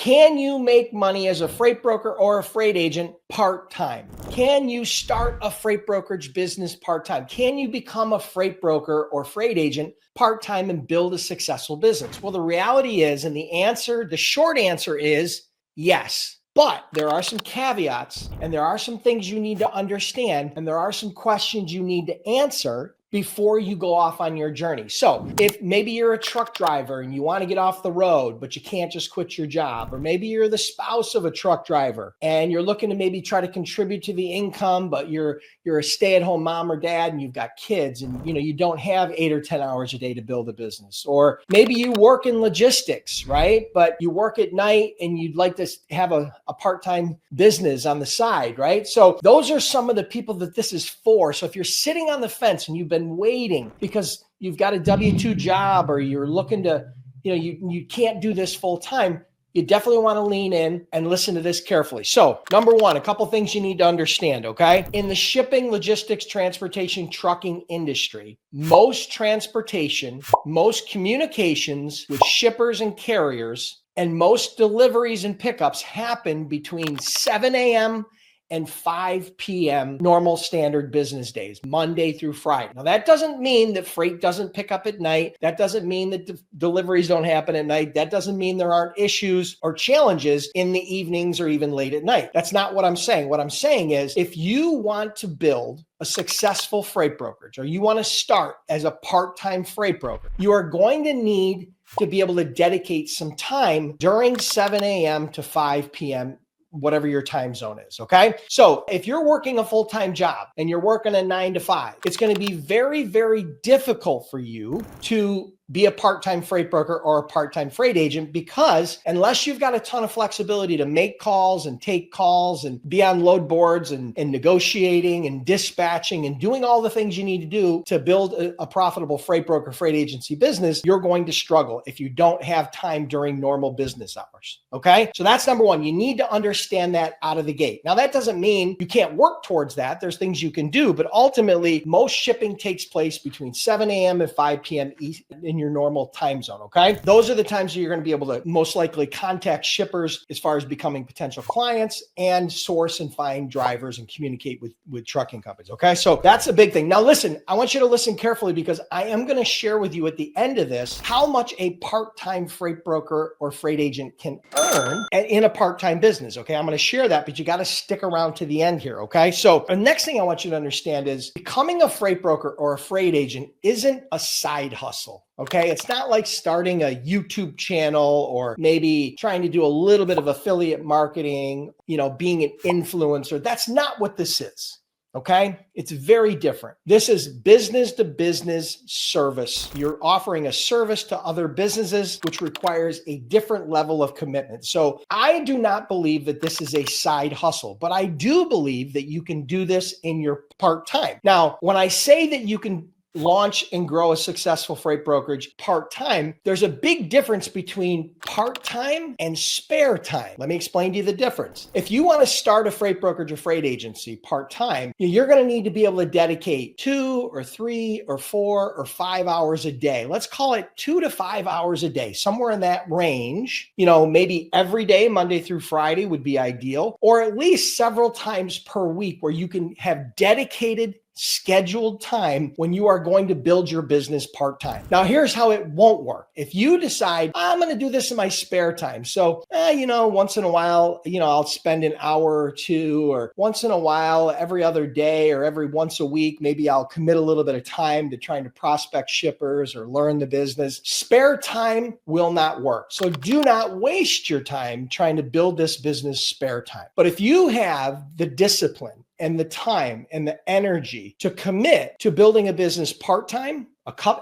Can you make money as a freight broker or a freight agent part-time? Can you start a freight brokerage business part-time? Can you become a freight broker or freight agent part-time and build a successful business? Well, the reality is, and the short answer is yes. But there are some caveats and there are some things you need to understand and there are some questions you need to answer before you go off on your journey. So if maybe you're a truck driver and you want to get off the road, but you can't just quit your job, or maybe you're the spouse of a truck driver and you're looking to maybe try to contribute to the income, but you're a stay-at-home mom or dad and you've got kids and you don't have 8 or 10 hours a day to build a business. Or maybe you work in logistics, right? But you work at night and you'd like to have a part-time business on the side, right? So those are some of the people that this is for. So if you're sitting on the fence and you've been waiting because you've got a W-2 job or you're looking to, you can't do this full time, you definitely want to lean in and listen to this carefully. So number one, a couple things you need to understand, okay? In the shipping, logistics, transportation, trucking industry, most transportation, most communications with shippers and carriers, and most deliveries and pickups happen between 7 a.m. and 5 p.m. normal standard business days, Monday through Friday. Now, that doesn't mean that freight doesn't pick up at night. That doesn't mean that deliveries don't happen at night. That doesn't mean there aren't issues or challenges in the evenings or even late at night. That's not what I'm saying. What I'm saying is if you want to build a successful freight brokerage or you want to start as a part-time freight broker, you are going to need to be able to dedicate some time during 7 a.m. to 5 p.m., whatever your time zone is, okay? So if you're working a full-time job and you're working a 9 to 5, it's going to be very, very difficult for you to be a part-time freight broker or a part-time freight agent because unless you've got a ton of flexibility to make calls and take calls and be on load boards and negotiating and dispatching and doing all the things you need to do to build a profitable freight broker, freight agency business, you're going to struggle if you don't have time during normal business hours, okay? So that's number one. You need to understand that out of the gate. Now, that doesn't mean you can't work towards that. There's things you can do, but ultimately, most shipping takes place between 7 a.m. and 5 p.m. in your normal time zone, okay? Those are the times that you're going to be able to most likely contact shippers as far as becoming potential clients and source and find drivers and communicate with trucking companies, okay? So that's a big thing. Now listen, I want you to listen carefully because I am going to share with you at the end of this how much a part-time freight broker or freight agent can earn in a part-time business, okay? I'm going to share that, but you got to stick around to the end here, okay? So the next thing I want you to understand is becoming a freight broker or a freight agent isn't a side hustle. Okay, it's not like starting a YouTube channel or maybe trying to do a little bit of affiliate marketing, being an influencer. That's not what this is. Okay, it's very different. This is business to business service. You're offering a service to other businesses, which requires a different level of commitment. So I do not believe that this is a side hustle, but I do believe that you can do this in your part-time. Now, when I say that you can launch and grow a successful freight brokerage part-time, there's a big difference between part-time and spare time. Let me explain to you the difference. If you want to start a freight brokerage or freight agency part-time, you're going to need to be able to dedicate 2 or 3 or 4 or 5 hours a day. Let's call it 2 to 5 hours a day, somewhere in that range. Maybe every day, Monday through Friday would be ideal, or at least several times per week where you can have dedicated scheduled time when you are going to build your business part-time. Now, here's how it won't work. If you decide, I'm going to do this in my spare time. So, once in a while, I'll spend an hour or two, or once in a while, every other day or every once a week, maybe I'll commit a little bit of time to trying to prospect shippers or learn the business. Spare time will not work. So do not waste your time trying to build this business spare time. But if you have the discipline and the time and the energy to commit to building a business part-time,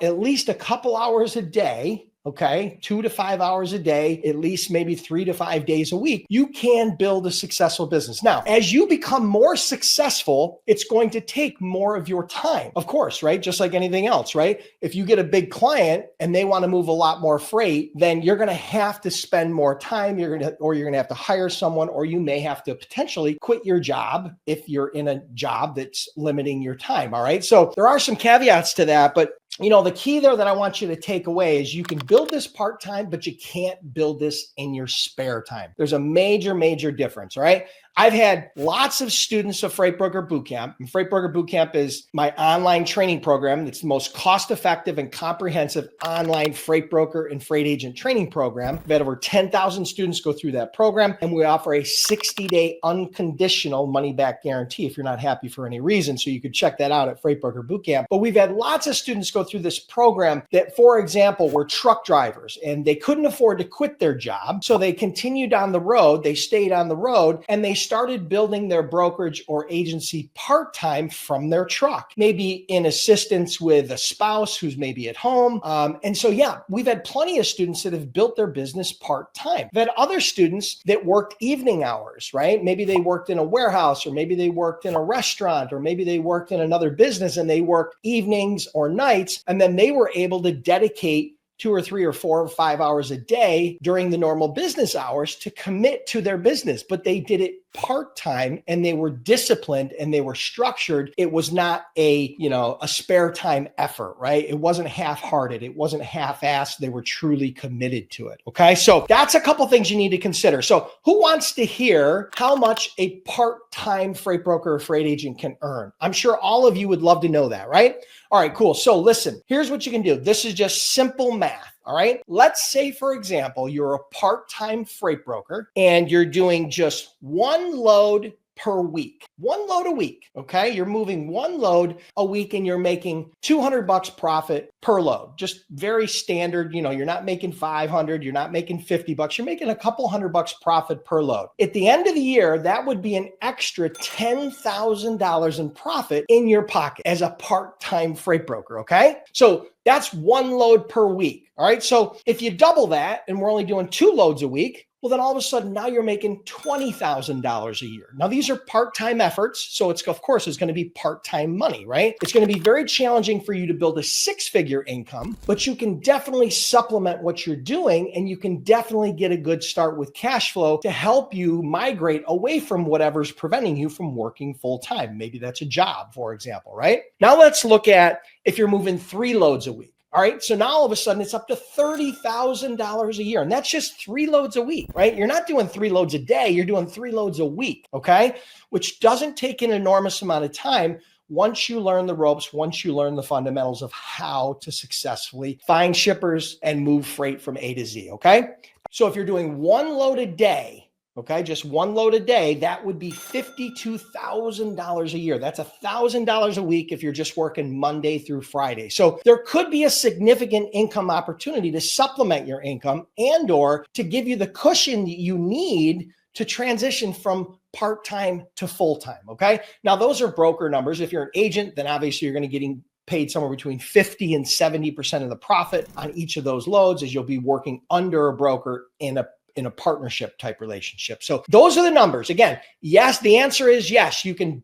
at least a couple hours a day, okay, 2 to 5 hours a day, at least maybe 3 to 5 days a week, you can build a successful business. Now, as you become more successful, it's going to take more of your time, of course, right? Just like anything else, right? If you get a big client and they want to move a lot more freight, then you're going to have to spend more time. You're going to have to hire someone, or you may have to potentially quit your job if you're in a job that's limiting your time. All right. So there are some caveats to that, but the key there that I want you to take away is you can build this part-time, but you can't build this in your spare time. There's a major, major difference, right? I've had lots of students of Freight Broker Bootcamp. And Freight Broker Bootcamp is my online training program. It's the most cost-effective and comprehensive online freight broker and freight agent training program. We've had over 10,000 students go through that program, and we offer a 60-day unconditional money-back guarantee if you're not happy for any reason. So you could check that out at Freight Broker Bootcamp. But we've had lots of students go through this program that, for example, were truck drivers and they couldn't afford to quit their job. So they continued on the road, they stayed on the road, and they started building their brokerage or agency part-time from their truck, maybe in assistance with a spouse who's maybe at home. And so, yeah, we've had plenty of students that have built their business part-time. We've had other students that worked evening hours, right? Maybe they worked in a warehouse, or maybe they worked in a restaurant, or maybe they worked in another business and they worked evenings or nights. And then they were able to dedicate 2 or 3 or 4 or 5 hours a day during the normal business hours to commit to their business, but they did it part-time and they were disciplined and they were structured. It was not a spare time effort, right? It wasn't half-hearted. It wasn't half-assed. They were truly committed to it. Okay. So that's a couple things you need to consider. So who wants to hear how much a part-time freight broker or freight agent can earn? I'm sure all of you would love to know that, right? All right, cool. So listen, here's what you can do. This is just simple math. All right. Let's say, for example, you're a part-time freight broker and you're doing just one load per week, one load a week. Okay. You're moving one load a week and you're making $200 profit per load. Just very standard. You're not making 500, you're not making $50. You're making a couple $100 profit per load. At the end of the year, that would be an extra $10,000 in profit in your pocket as a part-time freight broker. Okay. So that's one load per week. All right. So if you double that and we're only doing 2 loads a week, well, then all of a sudden now you're making $20,000 a year. Now these are part-time efforts. So it's going to be part-time money, right? It's going to be very challenging for you to build a 6-figure income, but you can definitely supplement what you're doing and you can definitely get a good start with cash flow to help you migrate away from whatever's preventing you from working full-time. Maybe that's a job, for example, right? Now let's look at if you're moving 3 loads a week. All right. So now all of a sudden it's up to $30,000 a year. And that's just 3 loads a week, right? You're not doing 3 loads a day. You're doing 3 loads a week. Okay. Which doesn't take an enormous amount of time once you learn the ropes, once you learn the fundamentals of how to successfully find shippers and move freight from A to Z. Okay. So if you're doing 1 load a day, okay, just 1 load a day, that would be $52,000 a year. That's $1,000 a week if you're just working Monday through Friday. So there could be a significant income opportunity to supplement your income and or to give you the cushion that you need to transition from part-time to full-time, okay? Now, those are broker numbers. If you're an agent, then obviously you're going to getting paid somewhere between 50 and 70% of the profit on each of those loads as you'll be working under a broker in a partnership type relationship. So those are the numbers. Again, yes, the answer is yes, you can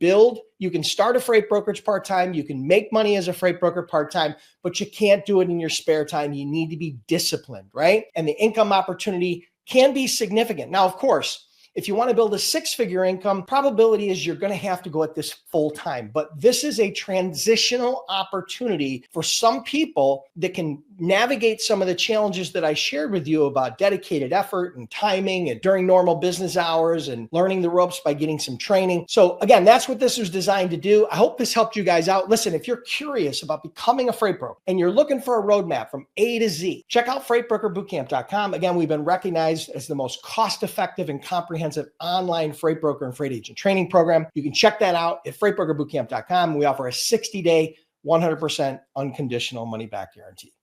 start a freight brokerage part-time, you can make money as a freight broker part-time, but you can't do it in your spare time. You need to be disciplined, right? And the income opportunity can be significant. Now, of course, if you want to build a 6-figure income, probability is you're going to have to go at this full time. But this is a transitional opportunity for some people that can navigate some of the challenges that I shared with you about dedicated effort and timing and during normal business hours and learning the ropes by getting some training. So again, that's what this was designed to do. I hope this helped you guys out. Listen, if you're curious about becoming a freight broker and you're looking for a roadmap from A to Z, check out freightbrokerbootcamp.com. Again, we've been recognized as the most cost-effective and comprehensive online freight broker and freight agent training program. You can check that out at freightbrokerbootcamp.com. We offer a 60-day, 100% unconditional money-back guarantee.